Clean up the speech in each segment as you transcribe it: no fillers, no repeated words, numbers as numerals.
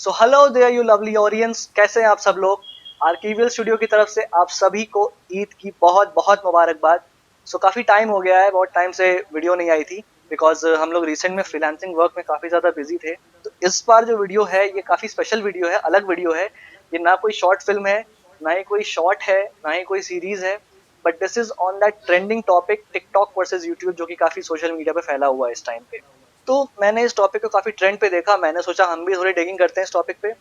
So hello there you lovely audience, कैसे हैं आप सब लोग। आर्कीविल स्टूडियो की तरफ से आप सभी को ईद की बहुत बहुत मुबारकबाद। काफ़ी टाइम हो गया है, बहुत टाइम से वीडियो नहीं आई थी बिकॉज हम लोग रिसेंट में फ्रीलांसिंग वर्क में काफ़ी ज़्यादा बिजी थे। तो इस बार जो वीडियो है ये काफ़ी स्पेशल वीडियो है, अलग वीडियो है। ये ना कोई शॉर्ट फिल्म है, ना ही कोई शॉर्ट है, ना ही कोई सीरीज़ है, but this is on that trending topic TikTok versus YouTube, जो कि काफ़ी सोशल मीडिया पे फैला हुआ है इस टाइम पे। तो मैंने इस टॉपिक को काफ़ी ट्रेंड पे देखा, मैंने सोचा हम भी थोड़ी डिगिंग करते हैं इस टॉपिक पे।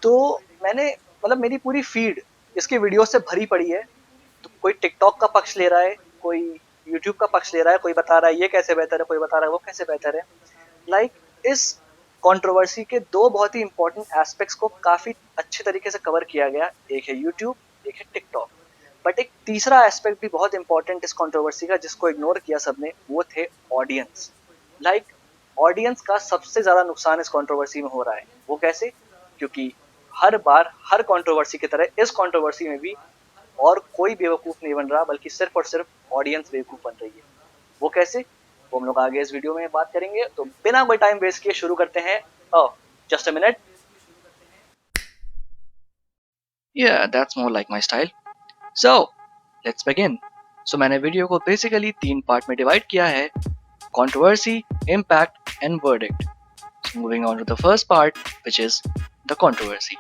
तो मैंने मतलब मेरी पूरी फीड इसकी वीडियो से भरी पड़ी है। तो कोई टिकटॉक का पक्ष ले रहा है, कोई यूट्यूब का पक्ष ले रहा है, कोई बता रहा है ये कैसे बेहतर है, कोई बता रहा है वो कैसे बेहतर है। इस कंट्रोवर्सी के दो बहुत ही इंपॉर्टेंट एस्पेक्ट्स को काफ़ी अच्छे तरीके से कवर किया गया। एक है यूट्यूब, एक है टिकटॉक। बट एक तीसरा एस्पेक्ट भी बहुत इंपॉर्टेंट इस कंट्रोवर्सी का, जिसको इग्नोर किया सबने, वो थे ऑडियंस। लाइक ऑडियंस का सबसे ज़्यादा नुकसान इस कंट्रोवर्सी में हो रहा है। वो कैसे? क्योंकि हर बार हर कंट्रोवर्सी की तरह इस कंट्रोवर्सी में भी और कोई बेवकूफ़ नहीं बन रहा, बल्कि सिर्फ और सिर्फ ऑडियंस बेवकूफ़ बन रही है। वो कैसे, वो हम लोग आगे इस वीडियो में बात करेंगे। तो बिना कोई टाइम वेस्ट किए शुरू करते हैं। Just a minute. Yeah, that's more like my style. So, let's begin. So मैंने वीडियो को बेसिकली 3 पार्ट में डिवाइड किया है: controversy, impact and verdict. So moving on to the first part, which is the controversy.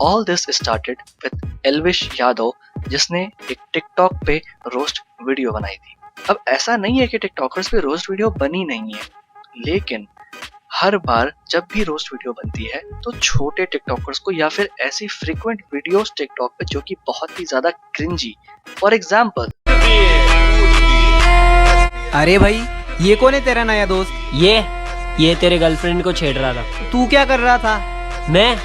All this started with Elvish Yadav, जिसने एक TikTok पे roast video बनाई थी। अब ऐसा नहीं है कि टिकटॉकर्स पे रोस्ट वीडियो बनी नहीं है, लेकिन हर बार जब भी रोस्ट वीडियो बनती है तो छोटे टिकटॉकर्स को या फिर ऐसी फ्रीक्वेंट वीडियोस टिकटॉक पे जो कि बहुत ही ज्यादा क्रिंजी, फॉर एग्जांपल, अरे भाई, ये कौन है तेरा नया दोस्त? ये तेरे गर्लफ्रेंड को छेड़ रहा था। तू क्या कर रहा था? मैं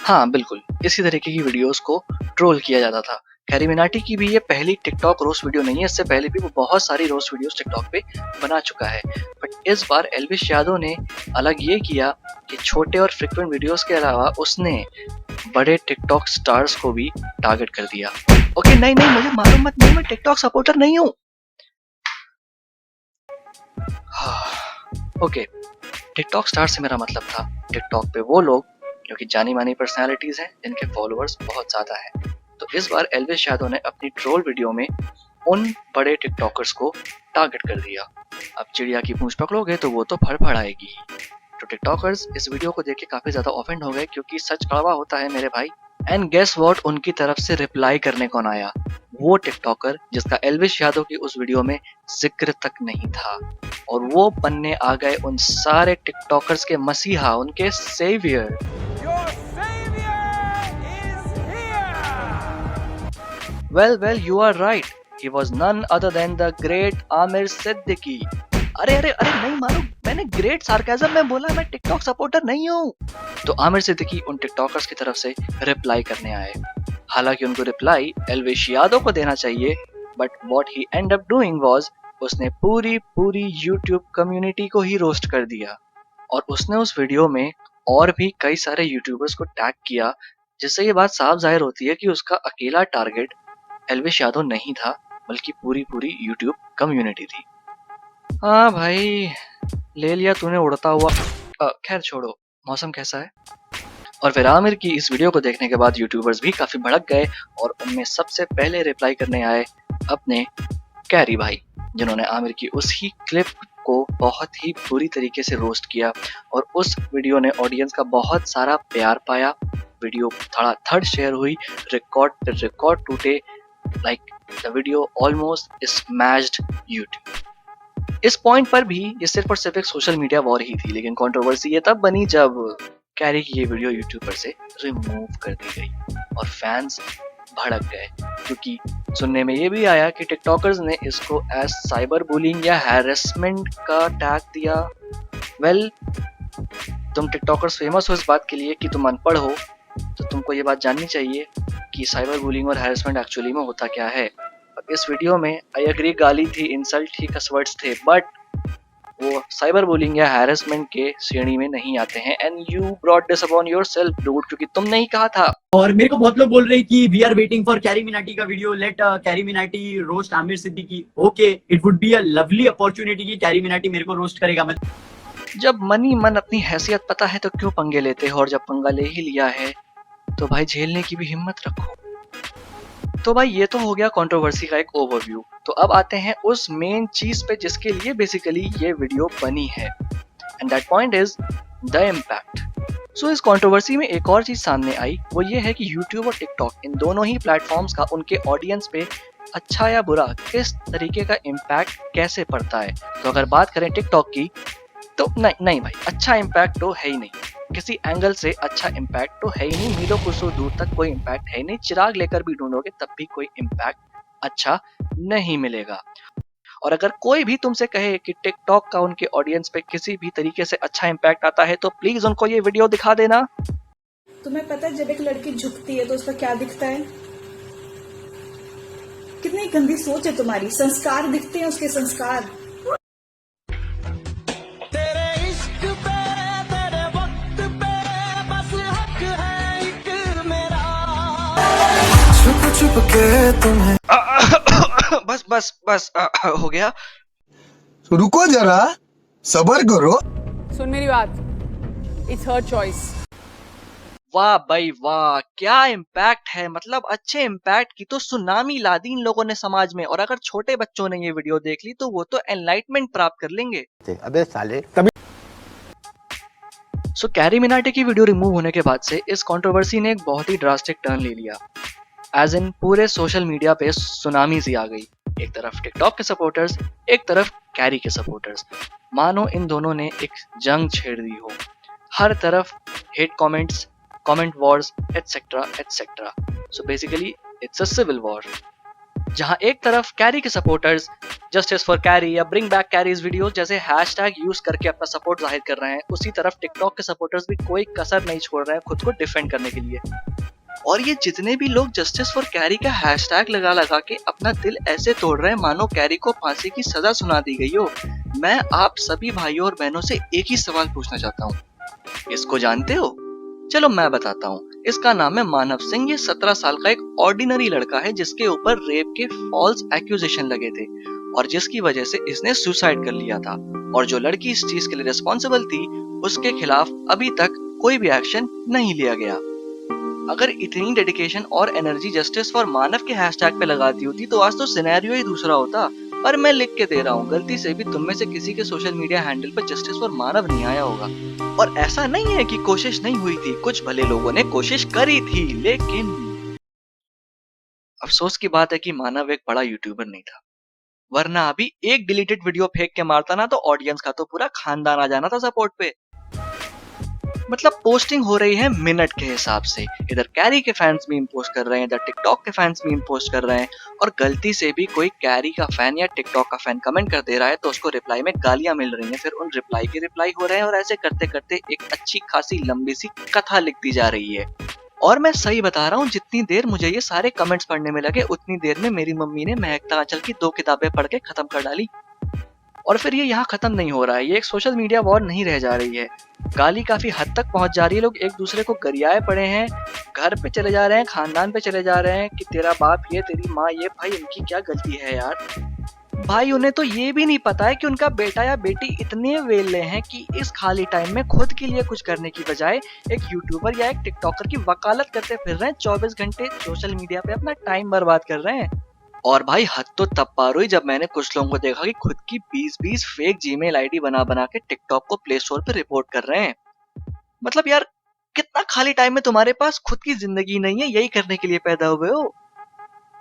हाँ बिल्कुल इसी तरीके की वीडियोस को ट्रोल किया जाता था। कैरी मिनाटी की भी ये पहली टिकटॉक रोस्ट वीडियो नहीं है, इससे पहले भी वो बहुत सारी रोस्ट वीडियोस टिकटॉक पे बना चुका है। बट इस बार एल्विश यादव ने अलग ये किया कि छोटे और फ्रिक्वेंट वीडियोस के अलावा उसने बड़े टिकटॉक स्टार्स को भी टारगेट कर दिया। ओके नहीं नहीं मुझे मालूम मत, नहीं मैं टिकटॉक सपोर्टर नहीं हूँ। ओके, टिकटॉक स्टार से मेरा मतलब था टिकटॉक पे वो लोग जो कि जानी मानी पर्सनालिटीज हैं, जिनके फॉलोअर्स बहुत ज्यादा हैं। तो इस बार एल्विश यादव ने अपनी ट्रोल वीडियो में उन बड़े टिकटॉकर्स को टारगेट कर दिया। अब चिड़िया की पूंछ पकड़ोगे तो वो तो फड़ आएगी। तो टिकटॉकर्स इस वीडियो को देख के काफी ज्यादा ऑफेंड हो गए, क्योंकि सच कड़वा होता है मेरे भाई। एंड गेस व्हाट, उनकी तरफ से रिप्लाई करने कौन आया? वो टिकटॉकर जिसका एल्विश यादव की उस वीडियो में जिक्र तक नहीं था। और वो बनने आ गए उन सारे टिकटॉकर्स के मसीहा, उनके saviour. Well, you are right. He was none other than the great Aamir Siddiqui. अरे अरे अरे नहीं मालूम, मैंने ग्रेट सार्केज़म में बोला, मैं टिकटॉक सपोर्टर नहीं हूँ। तो आमिर सिद्दीकी उन टिकटॉकर्स की तरफ से रिप्लाई करने आए। हालांकि उनको रिप्लाई एल्विश यादव को देना चाहिए, but what he and up doing was, उसने पूरी यूट्यूब कम्युनिटी को ही रोस्ट कर दिया। और उसने उस वीडियो में और भी कई सारे यूट्यूबर्स को टैग किया, जिससे ये बात साफ जाहिर होती है कि उसका अकेला टारगेट एल्विश यादव नहीं था, बल्कि पूरी यूट्यूब कम्युनिटी थी। हाँ भाई, ले लिया तूने उड़ता हुआ। खैर छोड़ो, मौसम कैसा है? और फिर आमिर की इस वीडियो को देखने के बाद यूट्यूबर्स भी काफी भड़क गए, और उनमें सबसे पहले रिप्लाई करने आए अपने कैरी भाई, जिन्होंने आमिर की उस ही क्लिप को बहुत ही बुरी तरीके से रोस्ट किया। और उस वीडियो ने ऑडियंस का बहुत सारा प्यार पाया। वीडियो धड़ाधड़ शेयर हुई, रिकॉर्ड पे रिकॉर्ड टूटे। Like the video almost smashed YouTube. इस पॉइंट पर भी ये सिर्फ और सिर्फ एक सोशल मीडिया वॉर ही थी, लेकिन कंट्रोवर्सी ये तब बनी जब कैरी की ये वीडियो यूट्यूब पर से रिमूव कर दी गई और फैंस भड़क गए, क्योंकि सुनने में ये भी आया कि टिकटॉकर्स ने इसको एज साइबर बुलिंग या हैरेसमेंट का टैग दिया। वेल, तुम टिकटॉकर्स फेमस हो इस बात के लिए कि तुम अनपढ़ हो, तो तुमको ये बात जाननी चाहिए कि साइबर बुलिंग और हैरेसमेंट एक्चुअली में होता क्या है। अब इस वीडियो में आई एग्री गाली थी, इंसल्ट थी, कसवर्ड्स थे, बट वो साइबर बुलिंग या हैरेसमेंट के श्रेणी में नहीं आते हैं। And you brought this upon yourself dude, क्योंकि तुमने ही कहा था। और मेरे को बहुत लोग बोल रहे हैं कि we are waiting for Carry Minati का video, let Carry Minati roast Aamir Siddiqui. Okay, it would be a lovely opportunity कि कैरी मिनाटी मेरे को रोस्ट करेगा। मैं जब मन ही मन अपनी हैसियत पता है तो क्यों पंगे लेते हो, और जब पंगा ले ही लिया है तो भाई झेलने की भी हिम्मत रखो। तो भाई ये तो हो गया कंट्रोवर्सी का एक ओवरव्यू। तो अब आते हैं उस मेन चीज पे जिसके लिए बेसिकली ये वीडियो बनी है, and that point is the impact. So इस कंट्रोवर्सी में एक और चीज सामने आई, वो ये है कि यूट्यूब और टिकटॉक इन दोनों ही प्लेटफॉर्म्स का उनके ऑडियंस पे अच्छा या बुरा किस तरीके का इम्पैक्ट कैसे पड़ता है। तो अगर बात करें टिकटॉक की तो नहीं भाई, अच्छा इम्पैक्ट तो है ही नहीं, किसी एंगल से अच्छा इम्पैक्ट तो है ही नहीं। मीलों कुसों दूर तक कोई इम्पैक्ट है ही नहीं। चिराग लेकर भी ढूंढोगे तब भी कोई इम्पैक्ट अच्छा नहीं मिलेगा। और अगर कोई भी तुमसे कहे कि टिकटॉक का उनके ऑडियंस पे किसी भी तरीके से अच्छा इम्पैक्ट आता है तो प्लीज उनको ये वीडियो दिखा देना। तुम्हें पता है जब एक लड़की झुकती है तो उसका क्या दिखता है? कितनी गंदी सोच है तुम्हारी। संस्कार दिखते हैं, उसके संस्कार। छुप के तुम्हें बस बस बस हो गया। रुको जरा, सबर करो। सुन मेरी बात, इट्स हर चॉइस। वाह भाई वाह, क्या इम्पैक्ट है। मतलब अच्छे इम्पैक्ट की तो सुनामी ला दी इन लोगों ने समाज में, और अगर छोटे बच्चों ने ये वीडियो देख ली तो वो तो एनलाइटमेंट प्राप्त कर लेंगे। अबे साले सो कैरी मिनाटी की वीडियो रिमूव होने के बाद से इस कंट्रोवर्सी ने एक बहुत ही ड्रास्टिक टर्न ले लिया। एज इन पूरे सोशल मीडिया पे सुनामी सी आ गई। एक तरफ टिकटॉक के सपोर्टर्स, एक तरफ कैरी के सपोर्टर्स। मानो इन दोनों ने एक जंग छेड़ दी हो। हर तरफ hate comments, comment wars etcetera etcetera. So basically it's a civil war, जहां एक तरफ कैरी के सपोर्टर्स जस्टिस फॉर कैरी या ब्रिंग बैक कैरीज वीडियोस जैसे हैशटैग यूज करके अपना सपोर्ट जाहिर कर रहे हैं, उसी तरफ टिकटॉक के सपोर्टर्स भी कोई कसर नहीं छोड़ रहे हैं खुद को डिफेंड करने के लिए। और ये जितने भी लोग जस्टिस फॉर कैरी का हैशटैग लगा लगा के अपना दिल ऐसे तोड़ रहे हैं मानो कैरी को फांसी की सजा सुना दी गई हो, मैं आप सभी भाइयों और बहनों से एक ही सवाल पूछना चाहता हूँ, इसको जानते हो? चलो मैं बताता हूँ। इसका नाम है मानव सिंह। ये 17 साल का एक ऑर्डिनरी लड़का है जिसके ऊपर रेप के फॉल्स एक्यूजेशन लगे थे और जिसकी वजह से इसने सुसाइड कर लिया था। और जो लड़की इस चीज के लिए रिस्पॉन्सिबल थी उसके खिलाफ अभी तक कोई भी एक्शन नहीं लिया गया। अगर इतनी डेडिकेशन और एनर्जी जस्टिस फॉर मानव के हैशटैग पे लगाती होती तो आज तो सिनेरियो ही दूसरा होता। पर मैं लिख के दे रहा हूँ, गलती से भी तुम में से किसी के सोशल मीडिया हैंडल पर जस्टिस फॉर मानव नहीं आया होगा। और ऐसा नहीं है कि कोशिश नहीं हुई थी, कुछ भले लोगों ने कोशिश करी थी, लेकिन अफसोस की बात है कि मानव एक बड़ा यूट्यूबर नहीं था, वरना अभी एक डिलीटेड वीडियो फेंक के मारता ना तो ऑडियंस का तो पूरा खानदान आ जाना था सपोर्ट पे। मतलब पोस्टिंग हो रही है मिनट के हिसाब से, इधर कैरी के फैंस मीम पोस्ट कर रहे हैं, इधर टिकटॉक के फैंस मीम पोस्ट कर रहे हैं, और गलती से भी कोई कैरी का फैन या टिकटॉक का फैन कमेंट कर दे रहा है तो उसको रिप्लाई में गालियां मिल रही हैं, फिर उन रिप्लाई के रिप्लाई हो रहे हैं, और ऐसे करते करते एक अच्छी खासी लंबी सी कथा लिखती जा रही है। और मैं सही बता रहा हूँ, जितनी देर मुझे ये सारे कमेंट्स पढ़ने में लगे उतनी देर में मेरी मम्मी ने महकता आंचल की 2 किताबें पढ़ के खत्म कर डाली। और फिर ये यहाँ खत्म नहीं हो रहा है, ये एक सोशल मीडिया वॉर नहीं रह जा रही है, गाली काफी हद तक पहुंच जा रही है। लोग एक दूसरे को गरियाए पड़े हैं, घर पे चले जा रहे हैं, खानदान पे चले जा रहे हैं कि तेरा बाप ये, तेरी माँ ये। भाई इनकी क्या गलती है यार? भाई उन्हें तो ये भी नहीं पता है कि उनका बेटा या बेटी इतने वेले हैं कि इस खाली टाइम में खुद के लिए कुछ करने की बजाय एक यूट्यूबर या एक टिकटॉकर की वकालत करते फिर रहे हैं, 24 घंटे सोशल मीडिया पे अपना टाइम बर्बाद कर रहे हैं। और भाई हद तो तब पार हुई जब मैंने कुछ लोगों को देखा कि खुद की 20-20 फेक जीमेल आईडी बना बना के टिकटॉक को प्ले स्टोर पे रिपोर्ट कर रहे हैं। मतलब यार कितना खाली टाइम में तुम्हारे पास खुद की जिंदगी नहीं है, यही करने के लिए पैदा हुए हो?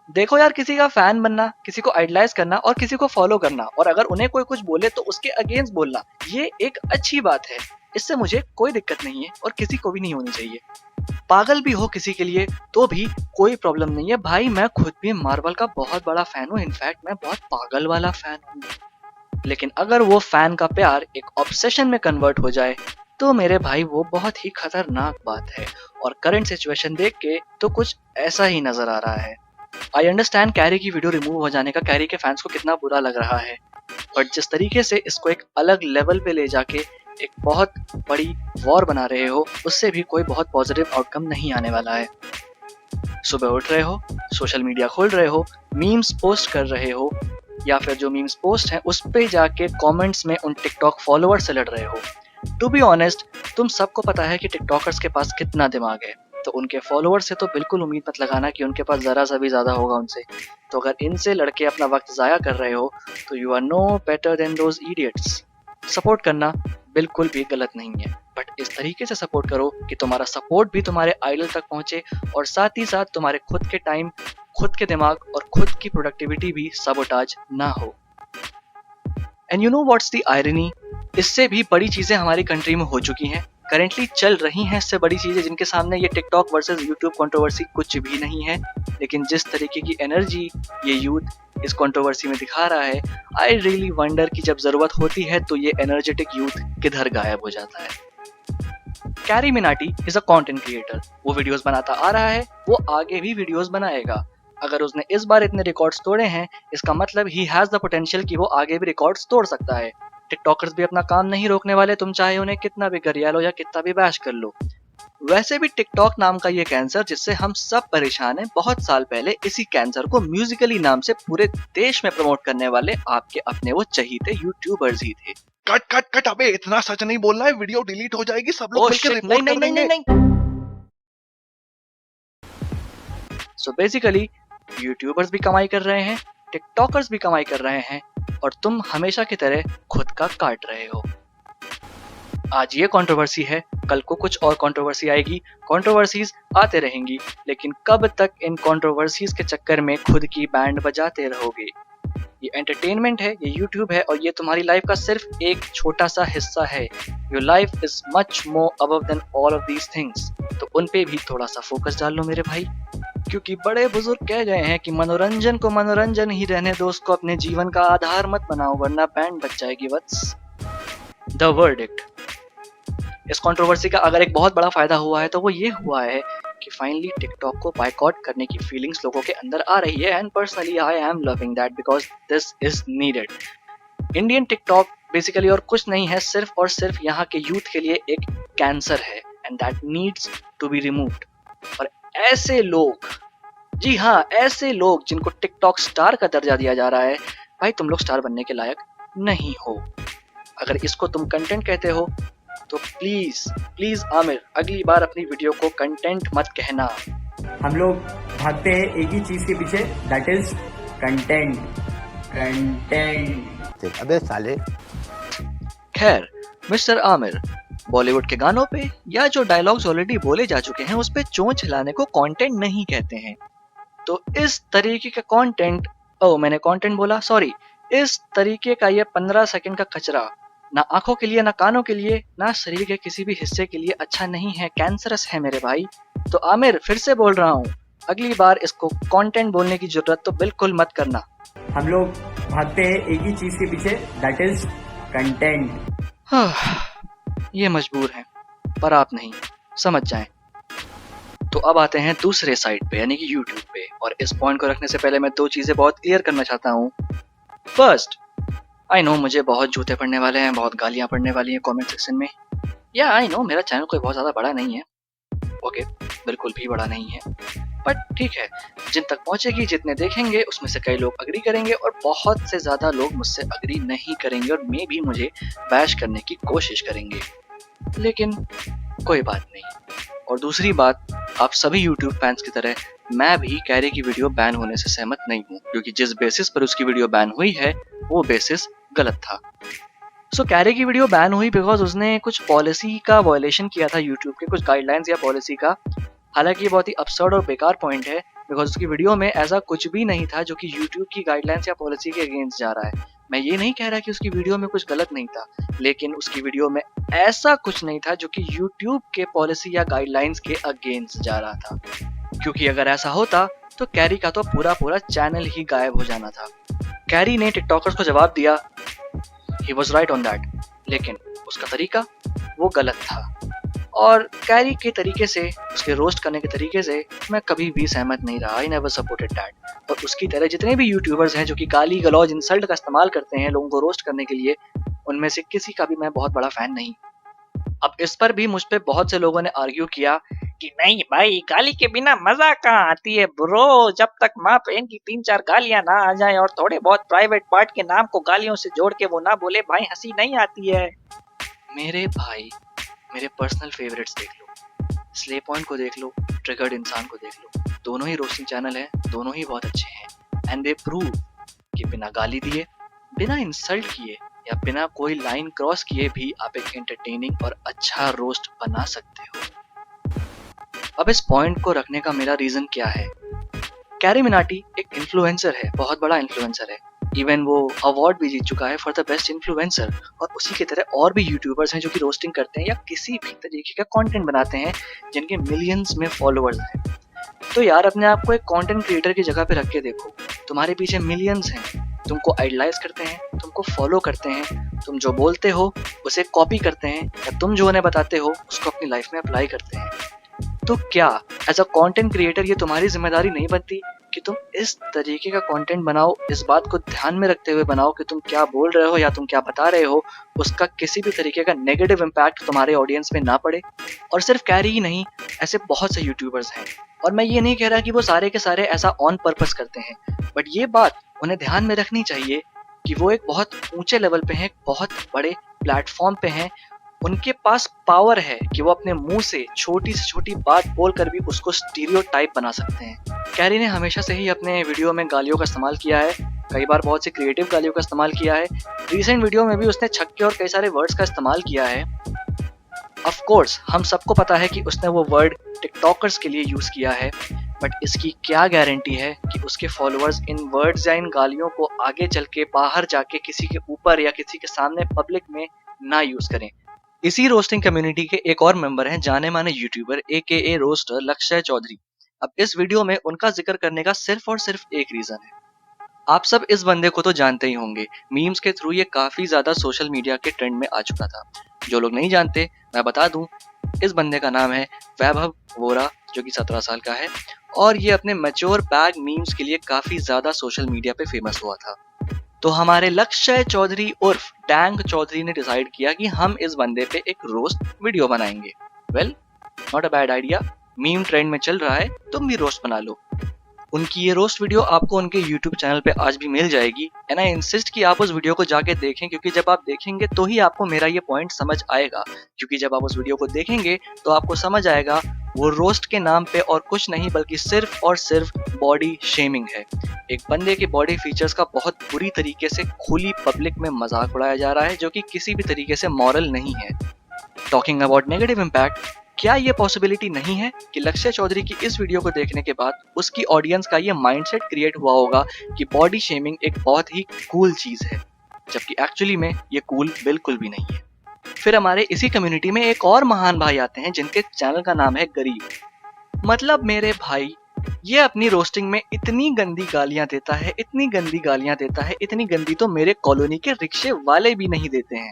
देखो यार, किसी का फैन बनना, किसी को आइडलाइज करना और किसी को फॉलो करना, और अगर उन्हें कोई कुछ बोले तो उसके अगेंस्ट बोलना, ये एक अच्छी बात है, इससे मुझे कोई दिक्कत नहीं है और किसी को भी नहीं होनी चाहिए। पागल भी हो किसी के लिए तो भी कोई प्रॉब्लम नहीं है। भाई मैं खुद भी मार्वल का बहुत बड़ा फैन हूँ, इनफैक्ट मैं बहुत पागल वाला फैन हूँ, लेकिन अगर वो फैन का प्यार एक ऑब्सेशन में कन्वर्ट हो जाए तो मेरे भाई वो बहुत ही खतरनाक बात है। और करंट सिचुएशन देख के तो कुछ ऐसा ही नजर आ रहा है। आई अंडरस्टैंड कैरी की वीडियो रिमूव हो जाने का कैरी के फैंस को कितना बुरा लग रहा है, बट जिस तरीके से इसको एक अलग लेवल पे ले जाके एक बहुत बड़ी वॉर बना रहे हो, उससे भी कोई बहुत पॉजिटिव आउटकम नहीं आने वाला है। सुबह उठ रहे हो, सोशल मीडिया खोल रहे हो, मीम्स पोस्ट कर रहे हो, या फिर जो मीम्स पोस्ट हैं उस पे जाके कमेंट्स में उन टिकटॉक फॉलोअर्स से लड़ रहे हो। टू बी ऑनेस्ट, तुम सबको पता है कि टिकटॉकर्स के पास कितना दिमाग है, तो उनके फॉलोअर्स से तो बिल्कुल उम्मीद मत लगाना कि उनके पास जरा सा भी ज्यादा होगा उनसे। तो अगर इनसे लड़के अपना वक्त जाया कर रहे हो तो you are no better than those idiots. Support करना बिल्कुल भी गलत नहीं है, बट इस तरीके से सपोर्ट करो कि तुम्हारा सपोर्ट भी तुम्हारे आइडल तक पहुंचे और साथ ही साथ तुम्हारे खुद के टाइम, खुद के दिमाग और खुद की प्रोडक्टिविटी भी सबोटाज ना हो। And you know what's the irony, इससे भी बड़ी चीजें हमारी कंट्री में हो चुकी हैं, करेंटली चल रही हैं इससे बड़ी चीजें, जिनके सामने ये टिकटॉक वर्सेस यूट्यूब कंट्रोवर्सी कुछ भी नहीं है। लेकिन जिस तरीके की एनर्जी ये यूथ इस कंट्रोवर्सी में दिखा रहा है, आई रियली वंडर कि जब जरूरत होती है तो ये एनर्जेटिक यूथ किधर गायब हो जाता है। Carry Minati is a content creator, वो वीडियोस बनाता आ रहा है, वो आगे भी वीडियोस बनाएगा। अगर उसने इस बार इतने रिकॉर्ड्स तोड़े हैं, इसका मतलब ही हैज द पोटेंशियल कि वो आगे भी रिकॉर्ड्स तोड़ सकता है। टिकटॉकर्स भी अपना काम नहीं रोकने वाले, तुम चाहे उन्हें कितना भी गरिया लो या कितना भी बैश कर लो। वैसे भी टिकटॉक नाम का ये कैंसर जिससे हम सब परेशान हैं, बहुत साल पहले इसी कैंसर को म्यूजिकली नाम से पूरे देश में प्रमोट करने वाले आपके अपने वो चहीते यूट्यूबर्स ही थे। कट कट कट, अबे इतना सच नहीं बोलना है, वीडियो डिलीट हो जाएगी, सब लोग Oh मिलकर shit, रिपोर्ट कर देंगे। नहीं। So basically, यूट्यूबर्स भी कमाई कर रहे हैं, टिकटॉकर्स भी कमाई कर रहे हैं, और तुम हमेशा की तरह खुद का काट रहे हो। आज ये कंट्रोवर्सी है, कल को कुछ और कंट्रोवर्सी आएगी, कंट्रोवर्सीज आते रहेंगी, लेकिन कब तक इन कंट्रोवर्सीज के चक्कर में खुद की बैंड बजाते रहोगे? ये एंटरटेनमेंट है, ये यूट्यूब है, और ये तुम्हारी लाइफ का सिर्फ एक छोटा सा हिस्सा है। Your life is much more above than all of these things. तो उन पे भी थोड़ा सा फोकस डाल लो मेरे भाई, क्योंकि बड़े बुजुर्ग कह गए हैं कि मनोरंजन को मनोरंजन ही रहने दो, उसको अपने जीवन का आधार मत बनाओ, वरना बैंड बच जाएगी वत्स। द वर्डिक्ट, इस कंट्रोवर्सी का अगर एक बहुत बड़ा फायदा हुआ है तो वो ये हुआ है कि फाइनली टिकटॉक को बायकॉट करने की फीलिंग्स लोगों के अंदर आ रही है, and personally I am loving that because this is needed. Indian TikTok basically और कुछ नहीं है, सिर्फ और सिर्फ यहाँ के यूथ के लिए एक कैंसर है, and that needs to be removed. और ऐसे लोग, जी हाँ ऐसे लोग जिनको टिकटॉक स्टार का दर्जा दिया जा रहा है, भाई तुम लोग स्टार बनने के लायक नहीं हो। अगर इसको तुम कंटेंट कहते हो तो प्लीज प्लीज आमिर, अगली बार अपनी वीडियो को कंटेंट मत कहना। हम लोग भागते हैं एक ही चीज के पीछे, दैट इज कंटेंट। कंटेंट। अबे साले। खैर मिस्टर आमिर, बॉलीवुड के गानों पे या जो डायलॉग्स ऑलरेडी बोले जा चुके हैं उस पे चोंच हिलाने को कंटेंट नहीं कहते हैं। तो इस तरीके का कंटेंट, मैंने कंटेंट बोला, सॉरी, इस तरीके का ये 15 सेकंड का कचरा ना आंखों के लिए, ना कानों के लिए, ना शरीर के किसी भी हिस्से के लिए अच्छा नहीं है, कैंसरस है मेरे भाई। तो आमिर फिर से बोल रहा हूँ, अगली बार इसको कंटेंट बोलने की जरूरत तो बिल्कुल मत करना। हम लोग भागते हैं एक ही चीज के पीछे, दैट इज कंटेंट। ये मजबूर हैं, पर आप नहीं, समझ जाएं। तो अब आते हैं दूसरे साइड पे, यानी कि यूट्यूब पे, और इस पॉइंट को रखने से पहले मैं दो चीजें बहुत क्लियर करना चाहता हूँ। फर्स्ट, आई नो मुझे बहुत जूते पड़ने वाले हैं, बहुत गालियां पड़ने वाली हैं कमेंट सेक्शन में। या आई नो मेरा चैनल कोई बहुत ज़्यादा बड़ा नहीं है, ओके, बिल्कुल भी बड़ा नहीं है, बट ठीक है, जिन तक पहुंचेगी, जितने देखेंगे उसमें से कई लोग अग्री करेंगे और बहुत से ज़्यादा लोग मुझसे अग्री नहीं करेंगे और मे भी मुझे बैश करने की कोशिश करेंगे, लेकिन कोई बात नहीं। और दूसरी बात, आप सभी यूट्यूब फैंस की तरह मैं भी कैरी की वीडियो बैन होने से सहमत नहीं हूँ, क्योंकि जिस बेसिस पर उसकी वीडियो बैन हुई है वो बेसिस गलत था। सो कैरी की वीडियो बैन हुई बिकॉज उसने कुछ पॉलिसी का वायलेशन किया था, यूट्यूब के कुछ गाइडलाइंस या पॉलिसी का। हालांकि ये बहुत ही अपसर्ड और बेकार पॉइंट है, बिकॉज उसकी वीडियो में ऐसा कुछ भी नहीं था जो कि यूट्यूब की गाइडलाइंस या पॉलिसी के अगेंस्ट जा रहा है। मैं ये नहीं कह रहा कि उसकी वीडियो में कुछ गलत नहीं था, लेकिन उसकी वीडियो में ऐसा कुछ नहीं था जो कि यूट्यूब के पॉलिसी या गाइडलाइंस के अगेंस्ट जा रहा था, क्योंकि अगर ऐसा होता तो कैरी का तो पूरा चैनल ही गायब हो जाना था। कैरी ने टिकटॉकर्स को जवाब दिया, he was right on that, लेकिन उसका तरीका वो गलत था। और कैरी के तरीके से, उसके रोस्ट करने के तरीके से मैं कभी भी सहमत नहीं रहा। I never supported that. और उसकी तरह जितने भी यूट्यूबर्स हैं जो कि गाली गलौज इंसल्ट का इस्तेमाल करते हैं लोगों को रोस्ट करने के लिए, उनमें से किसी का भी मैं बहुत बड़ा फैन नहीं। अब इस पर भी मुझ पे बहुत से लोगों ने आर्ग्यू किया कि नहीं भाई, गाली के बिना मजा कहाँ आती है ब्रो, जब तक माँ बहन की 3-4 गालियां ना आ जाएं और थोड़े बहुत प्राइवेट पार्ट के नाम को गालियों से जोड़ के वो ना बोले, भाई हंसी नहीं आती है। मेरे भाई, मेरे पर्सनल फेवरेट्स देख लो, स्ले पॉइंट को देख लो, ट्रिगर्ड इंसान को देख लो, दोनों ही रोस्टिंग चैनल हैं, दोनों ही बहुत अच्छे हैं। एंड दे प्रूव कि बिना गाली दिए, बिना इंसल्ट किए या बिना कोई लाइन क्रॉस किए भी आप एक एंटरटेनिंग और अच्छा रोस्ट बना सकते हो। अब इस पॉइंट को रखने का मेरा रीजन क्या है? कैरी मिनाटी एक इन्फ्लुएंसर है, बहुत बड़ा इन्फ्लुएंसर है। इवन वो अवार्ड भी जीत चुका है फॉर द बेस्ट इन्फ्लुएंसर। और उसी की तरह और भी यूट्यूबर्स हैं जो कि रोस्टिंग करते हैं या किसी भी तरीके का कंटेंट बनाते हैं जिनके मिलियंस में फॉलोअर्स हैं। तो यार अपने आप को एक कंटेंट क्रिएटर की जगह पे रख के देखो, तुम्हारे पीछे मिलियंस हैं, तुमको आइडलाइज करते हैं, तुमको फॉलो करते हैं, तुम जो बोलते हो उसे कॉपी करते हैं या तुम जो उन्हें बताते हो उसको अपनी लाइफ में अप्लाई करते हैं। तो क्या एज अ कंटेंट क्रिएटर ये तुम्हारी जिम्मेदारी नहीं बनती कि तुम इस तरीके का कंटेंट बनाओ, इस बात को ध्यान में रखते हुए बनाओ कि तुम क्या बोल रहे हो या तुम क्या बता रहे हो उसका किसी भी तरीके का नेगेटिव इम्पैक्ट तुम्हारे ऑडियंस में ना पड़े? और सिर्फ कैरी ही नहीं, ऐसे बहुत से यूट्यूबर्स हैं। और मैं ये नहीं कह रहा कि वो सारे के सारे ऐसा ऑन पर्पस करते हैं, बट ये बात उन्हें ध्यान में रखनी चाहिए कि वो एक बहुत ऊंचे लेवल पे हैं, बहुत बड़े प्लेटफॉर्म पे हैं, उनके पास पावर है कि वो अपने मुंह से छोटी से छोटी बात बोलकर भी उसको स्टीरियोटाइप बना सकते हैं। कैरी ने हमेशा से ही अपने वीडियो में गालियों का इस्तेमाल किया है, कई बार बहुत सी क्रिएटिव गालियों का इस्तेमाल किया है। रिसेंट वीडियो में भी उसने छक्के और कई सारे वर्ड्स का इस्तेमाल किया है। ऑफ कोर्स हम सबको पता है कि उसने वो वर्ड टिकटॉकर्स के लिए यूज किया है, बट इसकी क्या गारंटी है कि उसके फॉलोअर्स इन वर्ड्स या इन गालियों को आगे चल के बाहर जाके किसी के ऊपर या किसी के सामने पब्लिक में ना यूज करें। इसी रोस्टिंग कम्युनिटी के एक और मेंबर हैं जाने माने यूट्यूबर AKA रोस्टर लक्ष्य चौधरी। अब इस वीडियो में उनका जिक्र करने का सिर्फ और सिर्फ एक रीजन है। आप सब इस बंदे को तो जानते ही होंगे, मीम्स के थ्रू ये काफी ज्यादा सोशल मीडिया के ट्रेंड में आ चुका था। जो लोग नहीं जानते मैं बता दूं, इस बंदे का नाम है वैभव वोरा, जो कि 17 साल का है और ये अपने मैच्योर बैग मीम्स के लिए काफी ज्यादा सोशल मीडिया पे फेमस हुआ था। तो हमारे लक्ष्य चौधरी उर्फ डैंग चौधरी ने डिसाइड किया कि हम इस बंदे पे एक रोस्ट वीडियो बनाएंगे। Well, not a bad idea, meme trend में चल रहा है, तुम भी रोस्ट बना लो। उनकी ये रोस्ट वीडियो आपको उनके YouTube चैनल पे आज भी मिल जाएगी एंड आई इंसिस्ट कि आप उस वीडियो को जाके देखें, क्योंकि जब आप देखेंगे तो ही आपको मेरा ये पॉइंट समझ आएगा। क्योंकि जब आप उस वीडियो को देखेंगे तो आपको समझ आएगा वो रोस्ट के नाम पे और कुछ नहीं बल्कि सिर्फ और सिर्फ बॉडी शेमिंग है। एक बंदे के बॉडी फीचर्स का बहुत बुरी तरीके से खुली पब्लिक में मजाक उड़ाया जा रहा है, जो कि किसी भी तरीके से मॉरल नहीं है। टॉकिंग अबाउट नेगेटिव इम्पैक्ट, क्या ये पॉसिबिलिटी नहीं है कि लक्ष्य चौधरी की इस वीडियो को देखने के बाद उसकी ऑडियंस का ये माइंडसेट क्रिएट हुआ होगा कि बॉडी शेमिंग एक बहुत ही कूल चीज है, जबकि एक्चुअली में ये कूल बिल्कुल भी नहीं है। फिर हमारे इसी कम्युनिटी में एक और महान भाई आते हैं जिनके चैनल का नाम है गरीब। मतलब मेरे भाई, ये अपनी रोस्टिंग में इतनी गंदी गालियां देता है, इतनी गंदी गालियां देता है, इतनी गंदी तो मेरे कॉलोनी के रिक्शे वाले भी नहीं देते हैं।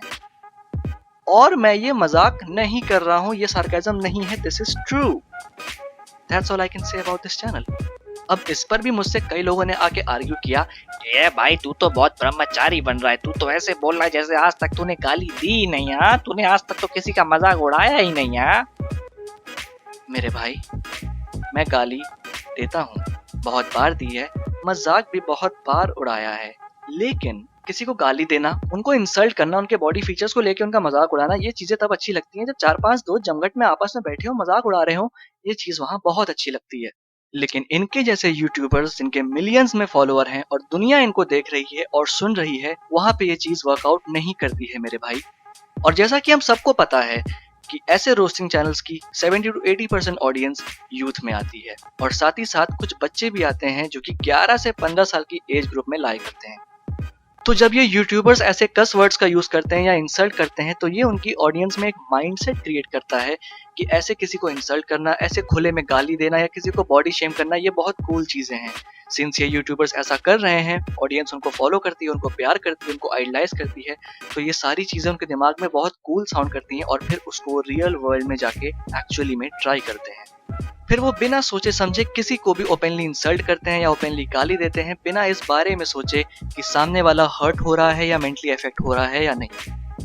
और मैं ये मजाक नहीं कर रहा हूँ, ये सार्केज्म नहीं है, this is true. That's all I can say about this channel. अब इस पर भी मुझसे कई लोगों ने आके आर्ग्यू किया, ये भाई तू तो बहुत ब्रह्मचारी बन रहा है, तू तो ऐसे बोल रहा है जैसे आज तक तूने गाली दी ही नहीं है, तूने आज तक तो किसी का मजाक उड़ाया ही नहीं है। मेरे भाई, मैं गाली देता हूँ, बहुत बार दी है, मजाक भी बहुत बार उड़ाया है, लेकिन किसी को गाली देना, उनको इंसल्ट करना, उनके बॉडी फीचर्स को लेके उनका मजाक उड़ाना, ये चीजें तब अच्छी लगती हैं जब 4-5 दोस्त जमघट में आपस में बैठे हो, मजाक उड़ा रहे हो, ये चीज वहां बहुत अच्छी लगती है। लेकिन इनके जैसे यूट्यूबर्स जिनके मिलियंस में फॉलोअर हैं और दुनिया इनको देख रही है और सुन रही है, वहां पे ये चीज वर्कआउट नहीं करती है मेरे भाई। और जैसा कि हम सबको पता है कि ऐसे रोस्टिंग चैनल्स की 70 to 80% ऑडियंस यूथ में आती है और साथ ही साथ कुछ बच्चे भी आते हैं जो कि 11 से 15 साल की एज ग्रुप में लाइक करते हैं। तो जब ये यूट्यूबर्स ऐसे कस वर्ड्स का यूज करते हैं या इंसल्ट करते हैं तो ये उनकी ऑडियंस में एक माइंडसेट क्रिएट करता है कि ऐसे किसी को इंसल्ट करना, ऐसे खुले में गाली देना या किसी को बॉडी शेम करना ये बहुत कूल चीजें हैं। सिंस ये यूट्यूबर्स ऐसा कर रहे हैं, ऑडियंस उनको फॉलो करती है, उनको प्यार करती है, उनको आइडलाइज करती है, तो ये सारी चीजें उनके दिमाग में बहुत कूल साउंड करती हैं और फिर उसको रियल वर्ल्ड में जाके एक्चुअली में ट्राई करते हैं। फिर वो बिना सोचे समझे किसी को भी ओपनली इंसल्ट करते हैं या ओपनली गाली देते हैं, बिना इस बारे में सोचे कि सामने वाला हर्ट हो रहा है या मेंटली अफेक्ट हो रहा है या नहीं,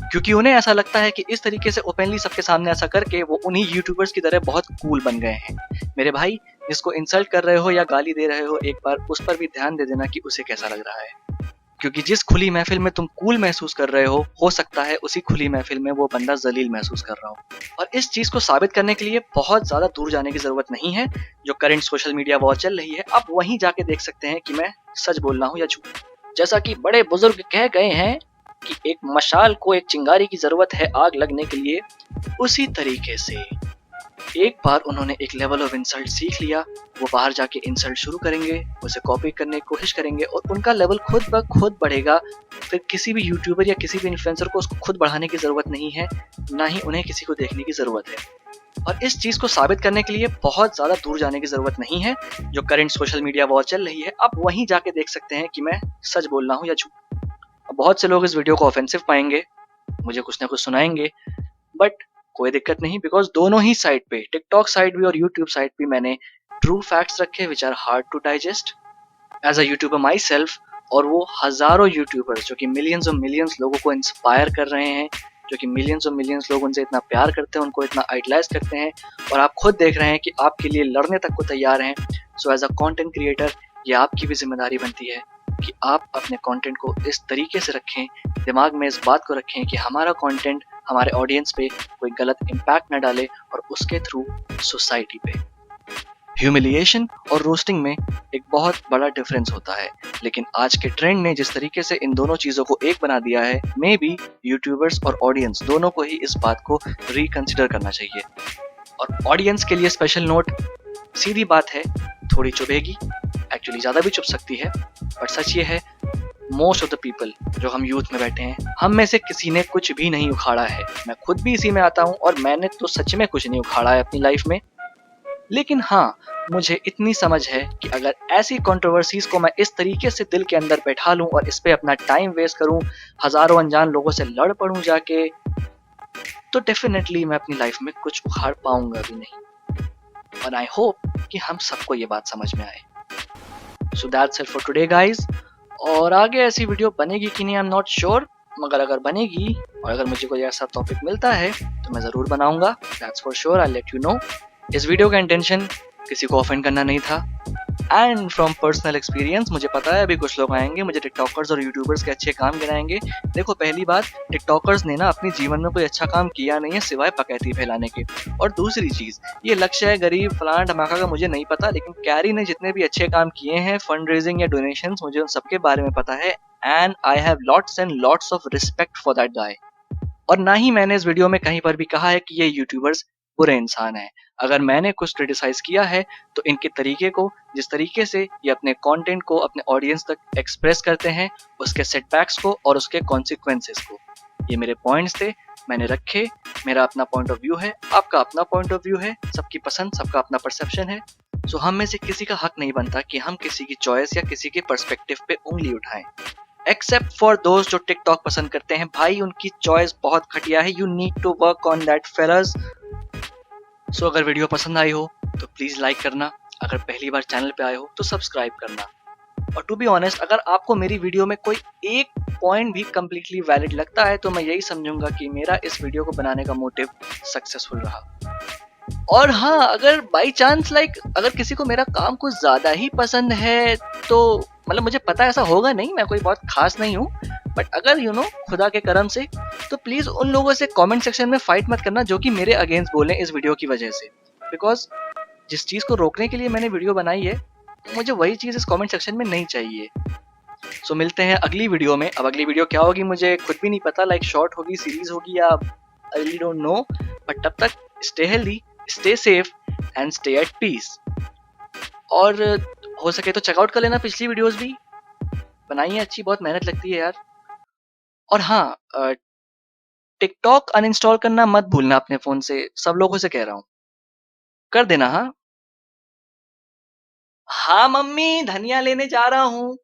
क्योंकि उन्हें ऐसा लगता है कि इस तरीके से ओपनली सबके सामने ऐसा करके वो उन्हीं यूट्यूबर्स की तरह बहुत कूल बन गए हैं। मेरे भाई, जिसको इंसल्ट कर रहे हो या गाली दे रहे हो, एक बार उस पर भी ध्यान दे देना कि उसे कैसा लग रहा है, क्योंकि जिस खुली महफिल में तुम कूल महसूस कर रहे हो सकता है उसी खुली महफिल में वो बंदा जलील महसूस कर रहा हो। और इस चीज को साबित करने के लिए बहुत ज्यादा दूर जाने की जरूरत नहीं है। जो करंट सोशल मीडिया वॉर चल रही है, आप वहीं जाके देख सकते हैं कि मैं सच बोल रहा हूँ या झूठ। जैसा कि बड़े बुजुर्ग कह गए हैं कि एक मशाल को एक चिंगारी की जरूरत है आग लगने के लिए, उसी तरीके से एक बार उन्होंने एक लेवल ऑफ इंसल्ट सीख लिया, वो बाहर जाके इंसल्ट शुरू करेंगे, उसे कॉपी करने की कोशिश करेंगे और उनका लेवल खुद ब खुद बढ़ेगा। फिर किसी भी यूट्यूबर या किसी भी इन्फ्लुएंसर को उसको खुद बढ़ाने की जरूरत नहीं है, ना ही उन्हें किसी को देखने की जरूरत है। और इस चीज को साबित करने के लिए बहुत ज्यादा दूर जाने की जरूरत नहीं है। जो करंट सोशल मीडिया वॉर चल रही है, आप वहीं जाके देख सकते हैं कि मैं सच बोल रहा हूँ या झूठ। बहुत से लोग इस वीडियो को ऑफेंसिव पाएंगे, मुझे कुछ ना कुछ सुनाएंगे, बट कोई दिक्कत नहीं, बिकॉज दोनों ही साइड पे, टिकटॉक साइड भी और यूट्यूब साइड भी, मैंने ट्रू फैक्ट्स रखे which are hard to digest as a YouTuber myself. और वो हजारों यूट्यूबर्स जो कि मिलियंस और मिलियंस लोगों को इंस्पायर कर रहे हैं, जो कि मिलियंस और मिलियंस लोग उनसे इतना प्यार करते हैं, उनको इतना आइडलाइज करते हैं, और आप खुद देख रहे हैं कि आपके लिए लड़ने तक को तैयार हैं। So as a content creator ये आपकी भी जिम्मेदारी बनती है कि आप अपने कंटेंट को इस तरीके से रखें, दिमाग में इस बात को रखें कि हमारा कंटेंट हमारे ऑडियंस पे कोई गलत इम्पैक्ट न डाले और उसके थ्रू सोसाइटी पे। ह्यूमिलिएशन और रोस्टिंग में एक बहुत बड़ा डिफरेंस होता है, लेकिन आज के ट्रेंड ने जिस तरीके से इन दोनों चीजों को एक बना दिया है, मे बी यूट्यूबर्स और ऑडियंस दोनों को ही इस बात को रिकंसिडर करना चाहिए। और ऑडियंस के लिए स्पेशल नोट, सीधी बात है, थोड़ी चुभेगी, एक्चुअली ज्यादा भी चुभ सकती है, बट सच ये है मोस्ट ऑफ द पीपल जो हम यूथ में बैठे हैं, हम में से किसी ने कुछ भी नहीं उखाड़ा है। मैं खुद भी इसी में आता हूँ और मैंने तो सच में कुछ नहीं उखाड़ा है अपनी लाइफ में। लेकिन हाँ, मुझे इतनी समझ है कि अगर ऐसी कंट्रोवर्सीज को मैं इस तरीके से दिल के अंदर बैठा लूं और इस पे अपना टाइम वेस्ट करूं, हजारों अनजान लोगों से लड़ पड़ूं जाके, तो डेफिनेटली मैं अपनी लाइफ में कुछ उखाड़ पाऊंगा भी नहीं। और आई होप कि हम सबको ये बात समझ में आए। So that's it for today guys. और आगे ऐसी वीडियो बनेगी कि नहीं आई एम नॉट श्योर, मगर अगर बनेगी और अगर मुझे कोई ऐसा टॉपिक मिलता है तो मैं जरूर बनाऊंगा, that's for sure, I let you know. इस वीडियो का इंटेंशन किसी को ऑफेंड करना नहीं था, एंड फ्रॉम पर्सनल एक्सपीरियंस मुझे पता है अभी कुछ लोग आएंगे, मुझे टिकटॉकर्स और यूट्यूबर्स के अच्छे काम गिनाएंगे। देखो, पहली बात, टिकटॉकर्स ने ना अपने जीवन में कोई अच्छा काम किया नहीं है सिवाय पकैती फैलाने के। और दूसरी चीज, ये लक्ष्य है गरीब फलाना धमाका का मुझे नहीं पता, लेकिन कैरी ने जितने भी अच्छे काम किए हैं, फंड रेजिंग या डोनेशंस, मुझे उन सबके बारे में पता है, and I have lots and lots of respect for that guy. और ना ही मैंने इस वीडियो में कहीं पर भी कहा है कि ये यूट्यूबर्स बुरे इंसान हैं। अगर मैंने कुछ क्रिटिसाइज किया है तो इनके तरीके को, जिस तरीके से ये अपने कंटेंट को अपने ऑडियंस तक एक्सप्रेस करते हैं, उसके सेटबैक्स को और उसके कॉन्सिक्वेंसेस को। ये मेरे पॉइंट्स थे, मैंने रखे, मेरा अपना पॉइंट ऑफ व्यू है, आपका अपना पॉइंट ऑफ व्यू है, सबकी पसंद, सबका अपना परसेप्शन है। सो हम में से किसी का हक नहीं बनता कि हम किसी की चॉइस या किसी के पर्सपेक्टिव पे उंगली उठाएं, एक्सेप्ट फॉर दोस्त जो टिकटॉक पसंद करते हैं। भाई, उनकी चॉइस बहुत घटिया है, you need to work on that failures. So अगर वीडियो पसंद आई हो तो प्लीज लाइक करना, अगर पहली बार चैनल पे आए हो तो सब्सक्राइब करना। और टू बी ऑनेस्ट, अगर आपको मेरी वीडियो में कोई एक पॉइंट भी कंप्लीटली वैलिड लगता है तो मैं यही समझूंगा कि मेरा इस वीडियो को बनाने का मोटिव सक्सेसफुल रहा। और हाँ, अगर बाई चांस अगर किसी को मेरा काम कुछ ज्यादा ही पसंद है तो मतलब मुझे पता है ऐसा होगा नहीं, मैं कोई बहुत खास नहीं हूँ, बट अगर यू नो खुदा के करम से, तो प्लीज उन लोगों से कमेंट सेक्शन में फाइट मत करना जो कि मेरे अगेंस्ट बोले इस वीडियो की वजह से, बिकॉज जिस चीज को रोकने के लिए मैंने वीडियो बनाई है, मुझे वही चीज इस कमेंट सेक्शन में नहीं चाहिए। सो मिलते हैं अगली वीडियो में। अब अगली वीडियो क्या होगी मुझे खुद भी नहीं पता, शॉर्ट होगी, सीरीज होगी, या I really don't know, but तब तक stay healthy, stay safe and stay at peace. और हो सके तो चेकआउट कर लेना, पिछली वीडियोस भी बनाई है अच्छी, बहुत मेहनत लगती है यार। और हाँ, टिकटॉक अनइंस्टॉल करना मत भूलना अपने फ़ोन से, सब लोगों से कह रहा हूँ। कर देना हाँ? हाँ, मम्मी धनिया लेने जा रहा हूँ।